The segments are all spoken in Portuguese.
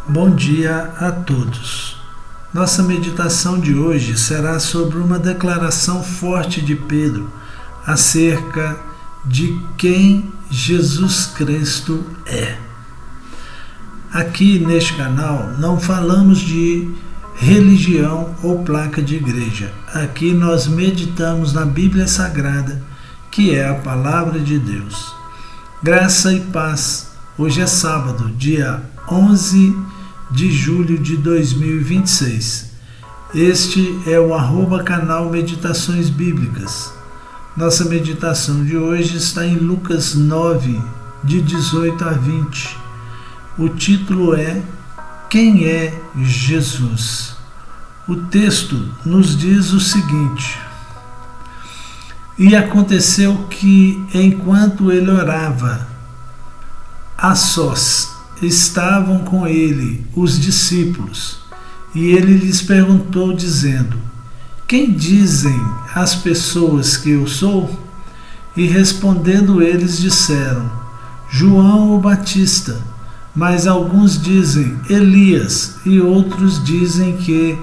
Bom dia a todos. Nossa meditação de hoje será sobre uma declaração forte de Pedro acerca de quem Jesus Cristo é. Aqui neste canal não falamos de religião ou placa de igreja. Aqui nós meditamos na Bíblia Sagrada, que é a Palavra de Deus. Graça e paz. Hoje é sábado, dia 11 de julho de 2026. Este é o @canal Meditações Bíblicas. Nossa meditação de hoje está em Lucas 9, de 18 a 20. O título é Quem é Jesus? O texto nos diz o seguinte: E aconteceu que, enquanto ele orava, a sós, estavam com ele os discípulos, e ele lhes perguntou, dizendo: Quem dizem as pessoas que eu sou? E respondendo eles disseram: João o Batista, mas alguns dizem Elias, e outros dizem que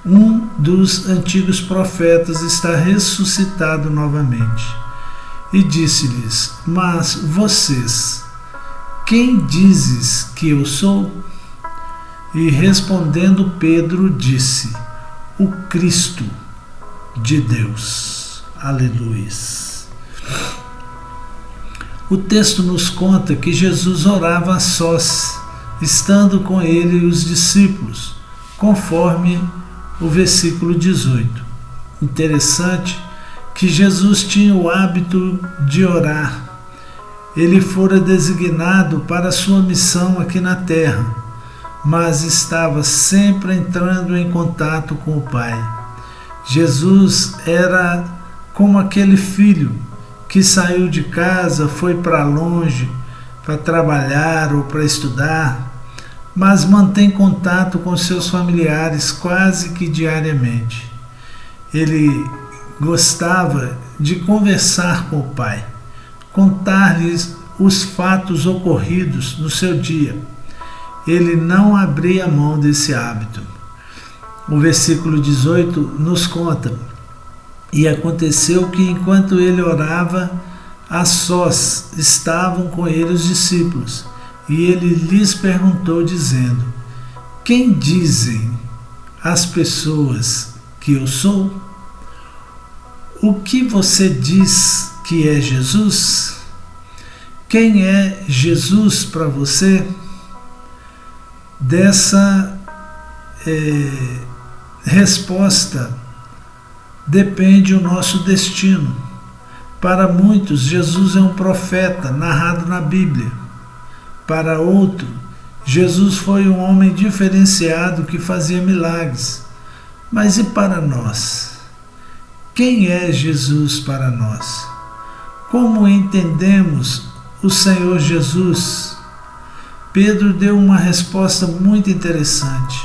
um dos antigos profetas está ressuscitado novamente. E disse-lhes: Mas vocês, quem dizes que eu sou? E respondendo Pedro disse: O Cristo de Deus. Aleluia. O texto nos conta que Jesus orava a sós, estando com ele os discípulos, conforme o versículo 18. Interessante que Jesus tinha o hábito de orar. Ele fora designado para a sua missão aqui na terra, mas estava sempre entrando em contato com o Pai. Jesus era como aquele filho que saiu de casa, foi para longe para trabalhar ou para estudar, mas mantém contato com seus familiares quase que diariamente. Ele gostava de conversar com o Pai, contar-lhes os fatos ocorridos no seu dia. Ele não abria mão desse hábito. O versículo 18 nos conta: E aconteceu que, enquanto ele orava, a sós estavam com ele os discípulos, e ele lhes perguntou, dizendo: Quem dizem as pessoas que eu sou? O que você diz que é Jesus? Quem é Jesus para você? Dessa resposta depende o nosso destino. Para muitos, Jesus é um profeta narrado na Bíblia. Para outro, Jesus foi um homem diferenciado que fazia milagres. Mas e para nós? Quem é Jesus para nós? Como entendemos o Senhor Jesus? Pedro deu uma resposta muito interessante.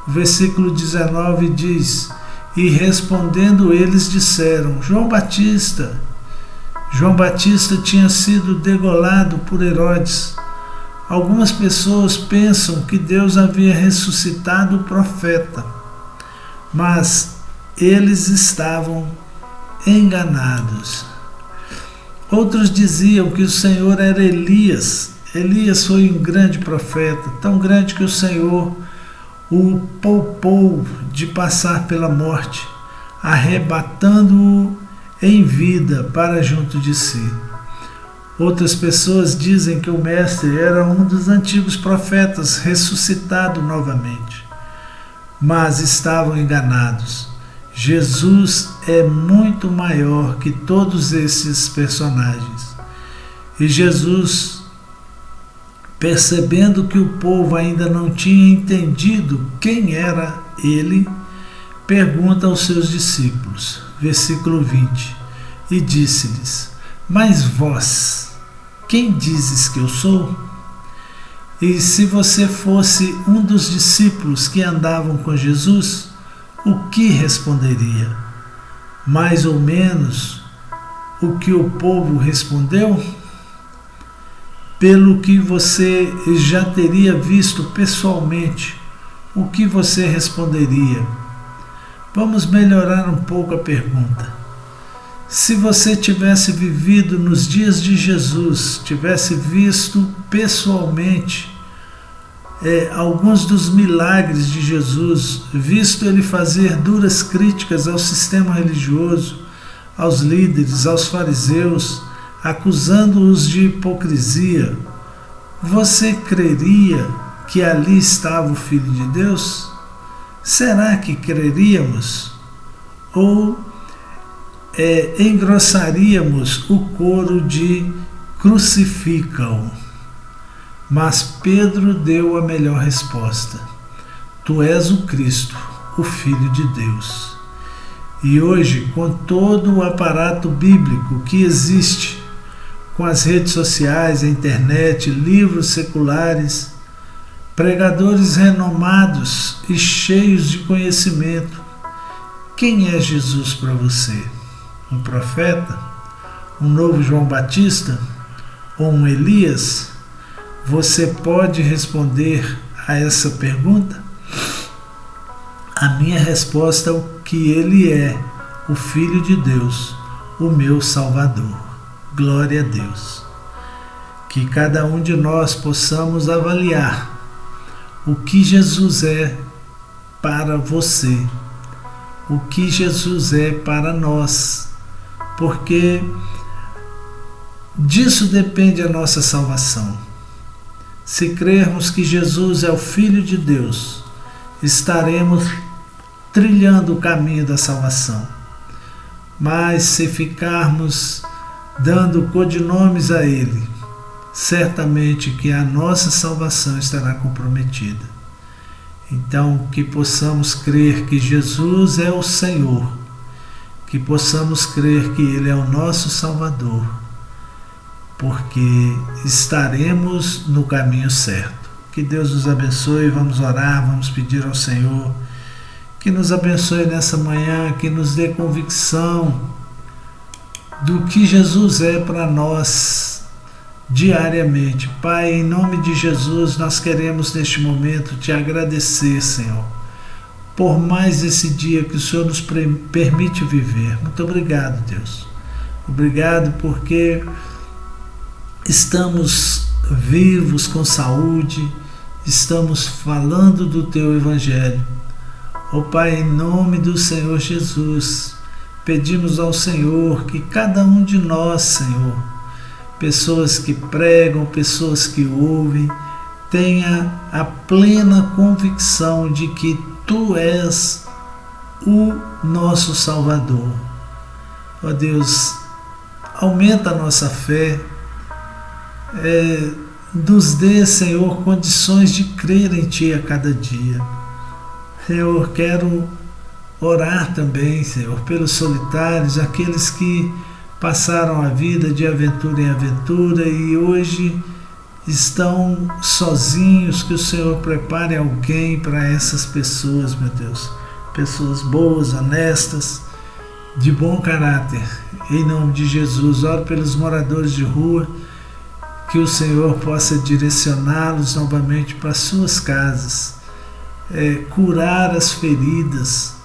O versículo 19 diz: E respondendo eles disseram: João Batista. João Batista tinha sido degolado por Herodes. Algumas pessoas pensam que Deus havia ressuscitado o profeta, mas eles estavam enganados. Outros diziam que o Senhor era Elias. Elias foi um grande profeta, tão grande que o Senhor o poupou de passar pela morte, arrebatando-o em vida para junto de si. Outras pessoas dizem que o Mestre era um dos antigos profetas ressuscitado novamente, mas estavam enganados. Jesus é muito maior que todos esses personagens. E Jesus, percebendo que o povo ainda não tinha entendido quem era ele, pergunta aos seus discípulos, versículo 20, e disse-lhes: Mas vós, quem dizes que eu sou? E se você fosse um dos discípulos que andavam com Jesus, o que responderia? Mais ou menos o que o povo respondeu? pelo que você já teria visto pessoalmente, o que você responderia? Vamos melhorar um pouco a pergunta. Se você tivesse vivido nos dias de Jesus, tivesse visto pessoalmente alguns dos milagres de Jesus, visto ele fazer duras críticas ao sistema religioso, aos líderes, aos fariseus, acusando-os de hipocrisia, você creria que ali estava o Filho de Deus? Será que creríamos? Ou engrossaríamos o coro de crucificam? Mas Pedro deu a melhor resposta. Tu és o Cristo, o Filho de Deus. E hoje, com todo o aparato bíblico que existe, com as redes sociais, a internet, livros seculares, pregadores renomados e cheios de conhecimento, quem é Jesus para você? Um profeta? Um novo João Batista? Ou um Elias? Você pode responder a essa pergunta? A minha resposta é o que ele é, o Filho de Deus, o meu Salvador. Glória a Deus. Que cada um de nós possamos avaliar o que Jesus é para você, o que Jesus é para nós, porque disso depende a nossa salvação. Se crermos que Jesus é o Filho de Deus, estaremos trilhando o caminho da salvação. Mas se ficarmos dando codinomes a Ele, certamente que a nossa salvação estará comprometida. Então, que possamos crer que Jesus é o Senhor, que possamos crer que Ele é o nosso Salvador, porque estaremos no caminho certo. Que Deus nos abençoe, vamos orar, vamos pedir ao Senhor que nos abençoe nessa manhã, que nos dê convicção do que Jesus é para nós diariamente. Pai, em nome de Jesus, nós queremos neste momento te agradecer, Senhor, por mais esse dia que o Senhor nos permite viver. Muito obrigado, Deus. Obrigado porque estamos vivos, com saúde, estamos falando do Teu Evangelho. Ó Pai, em nome do Senhor Jesus, pedimos ao Senhor que cada um de nós, Senhor, pessoas que pregam, pessoas que ouvem, tenha a plena convicção de que Tu és o nosso Salvador. Ó Deus, aumenta a nossa fé, nos dê, Senhor, condições de crer em Ti a cada dia. Senhor, quero orar também, Senhor, pelos solitários, aqueles que passaram a vida de aventura em aventura e hoje estão sozinhos, que o Senhor prepare alguém para essas pessoas, meu Deus. Pessoas boas, honestas, de bom caráter. Em nome de Jesus, oro pelos moradores de rua, que o Senhor possa direcioná-los novamente para suas casas, curar as feridas,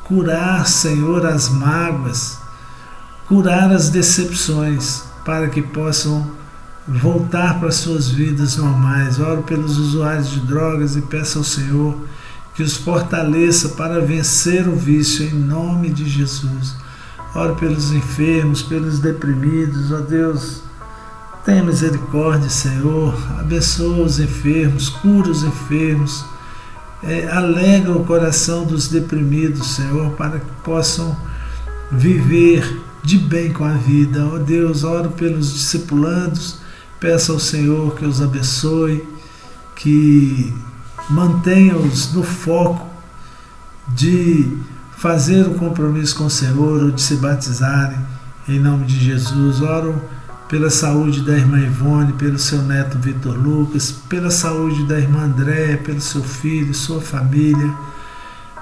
curar, Senhor, as mágoas, curar as decepções, para que possam voltar para suas vidas normais. Oro pelos usuários de drogas e peço ao Senhor que os fortaleça para vencer o vício, em nome de Jesus. Oro pelos enfermos, pelos deprimidos, ó Deus, tenha misericórdia, Senhor, abençoa os enfermos, cura os enfermos, alegra o coração dos deprimidos, Senhor, para que possam viver de bem com a vida. Ó Deus, oro pelos discipulandos, peço ao Senhor que os abençoe, que mantenha-os no foco de fazer o compromisso com o Senhor ou de se batizarem, em nome de Jesus. Oro pela saúde da irmã Ivone, pelo seu neto Vitor Lucas, pela saúde da irmã Andréia, pelo seu filho, sua família,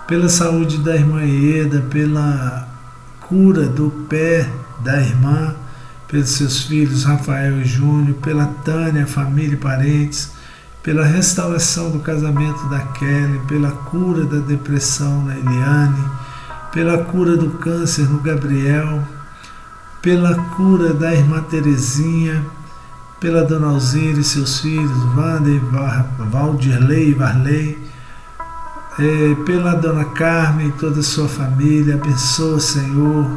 pela saúde da irmã Ieda, pela cura do pé da irmã, pelos seus filhos Rafael e Júnior, pela Tânia, família e parentes, pela restauração do casamento da Kelly, pela cura da depressão na Eliane, pela cura do câncer no Gabriel, pela cura da irmã Terezinha, pela Dona Alzira e seus filhos, Wander, Valdirley e Varley, pela Dona Carmen e toda a sua família. Abençoa, Senhor,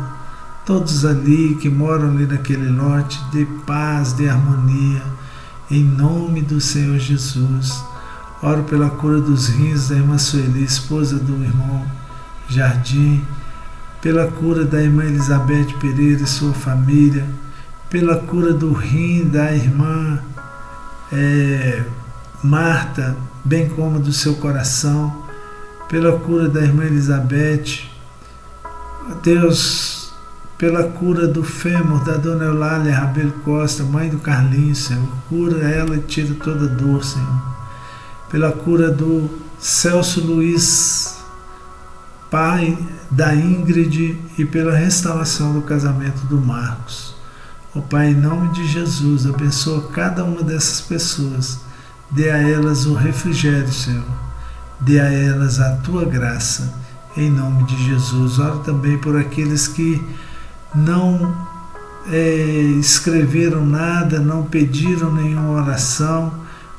todos ali que moram ali naquele lote, dê paz, dê harmonia, em nome do Senhor Jesus. Oro pela cura dos rins da irmã Sueli, esposa do irmão Jardim, pela cura da irmã Elizabeth Pereira e sua família, pela cura do rim da irmã Marta, bem como do seu coração, pela cura da irmã Elizabeth, Deus, pela cura do fêmur da Dona Eulália Rabelo Costa, mãe do Carlinhos, Senhor, cura ela e tira toda dor, Senhor. Pela cura do Celso Luiz, pai da Ingrid, e pela restauração do casamento do Marcos. Ó Pai, em nome de Jesus, abençoa cada uma dessas pessoas, dê a elas o refrigério, Senhor, dê a elas a Tua graça, em nome de Jesus. Oro também por aqueles que não escreveram nada, não pediram nenhuma oração,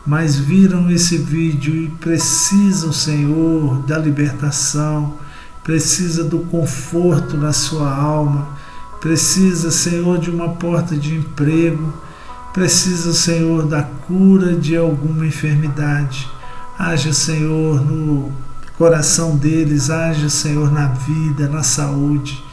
mas viram esse vídeo e precisam, Senhor, da libertação, precisa do conforto na sua alma, precisa, Senhor, de uma porta de emprego, precisa, Senhor, da cura de alguma enfermidade. Haja, Senhor, no coração deles, haja, Senhor, na vida, na saúde.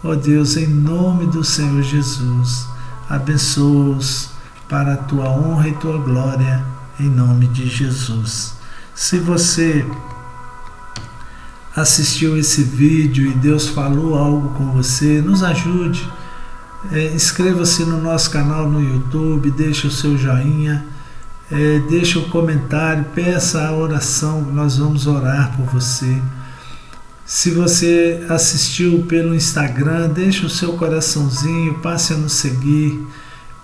Ó Deus, em nome do Senhor Jesus, abençoa-os para a Tua honra e Tua glória, em nome de Jesus. Se você assistiu esse vídeo e Deus falou algo com você, nos ajude, inscreva-se no nosso canal no YouTube, deixe o seu joinha, deixe o comentário, peça a oração, nós vamos orar por você. Se você assistiu pelo Instagram, deixe o seu coraçãozinho, passe a nos seguir,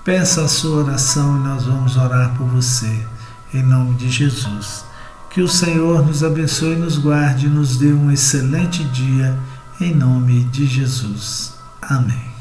peça a sua oração e nós vamos orar por você, em nome de Jesus. Que o Senhor nos abençoe e nos guarde e nos dê um excelente dia, em nome de Jesus. Amém.